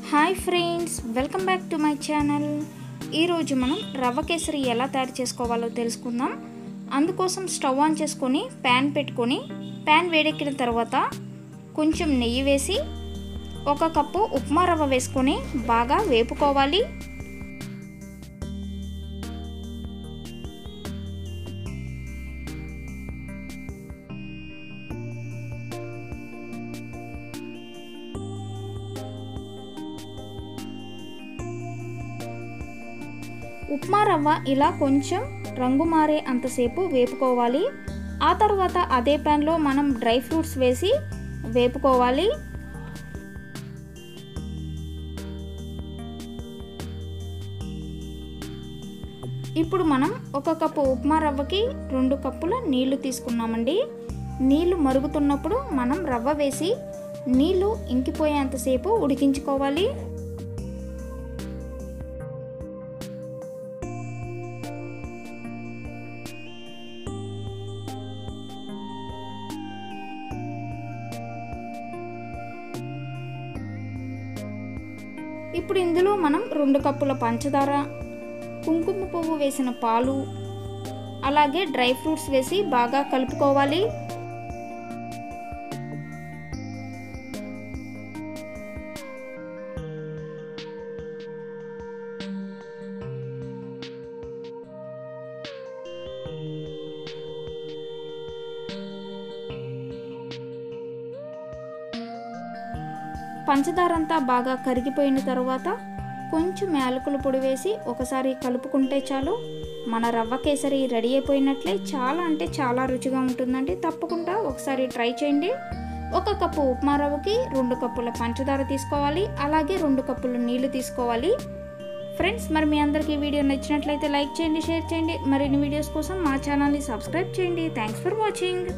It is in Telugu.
Hi friends, welcome back to my channel. ఈరోజు మనం రవ్వ కేసరి ఎలా తయారు చేసుకోవాలో తెలుసుకుందాం. అందుకోసం స్టవ్ ఆన్ చేసుకొని ప్యాన్ పెట్టుకొని ప్యాన్ వేడెక్కిన తర్వాత కొంచెం నెయ్యి వేసి 1 కప్పు ఉప్మా రవ్వ వేసుకొని బాగా వేపుకోవాలి. ఉప్మా రవ్వ ఇలా కొంచెం రంగు మారే అంతసేపు వేపుకోవాలి. ఆ తర్వాత అదే ప్యాన్లో మనం డ్రై ఫ్రూట్స్ వేసి వేపుకోవాలి. ఇప్పుడు మనం 1 కప్పు ఉప్మా రవ్వకి 2 కప్పుల నీళ్లు తీసుకున్నామండి. నీళ్లు మరుగుతున్నప్పుడు మనం రవ్వ వేసి నీళ్లు ఇంకిపోయేంతసేపు ఉడికించుకోవాలి. ఇప్పుడు ఇందులో మనం 2 కప్పుల పంచదార, కుంకుమ పువ్వు వేసిన పాలు, అలాగే డ్రై ఫ్రూట్స్ వేసి బాగా కలుపుకోవాలి. పంచదార అంతా బాగా కరిగిపోయిన తర్వాత కొంచెం యాలకుల పొడి వేసి ఒకసారి కలుపుకుంటే చాలు. మన రవ్వ కేసరి రెడీ అయిపోయినట్లే. చాలా అంటే చాలా రుచిగా ఉంటుందండి. తప్పకుండా ఒకసారి ట్రై చేయండి. 1 కప్పు ఉప్మా రవ్వకి 2 కప్పుల పంచదార తీసుకోవాలి, అలాగే 2 కప్పుల నీళ్లు తీసుకోవాలి. ఫ్రెండ్స్, మరి మీ అందరికీ వీడియో నచ్చినట్లయితే లైక్ చేయండి, షేర్ చేయండి. మరిన్ని వీడియోస్ కోసం మా ఛానల్ని సబ్స్క్రైబ్ చేయండి. Thanks for watching.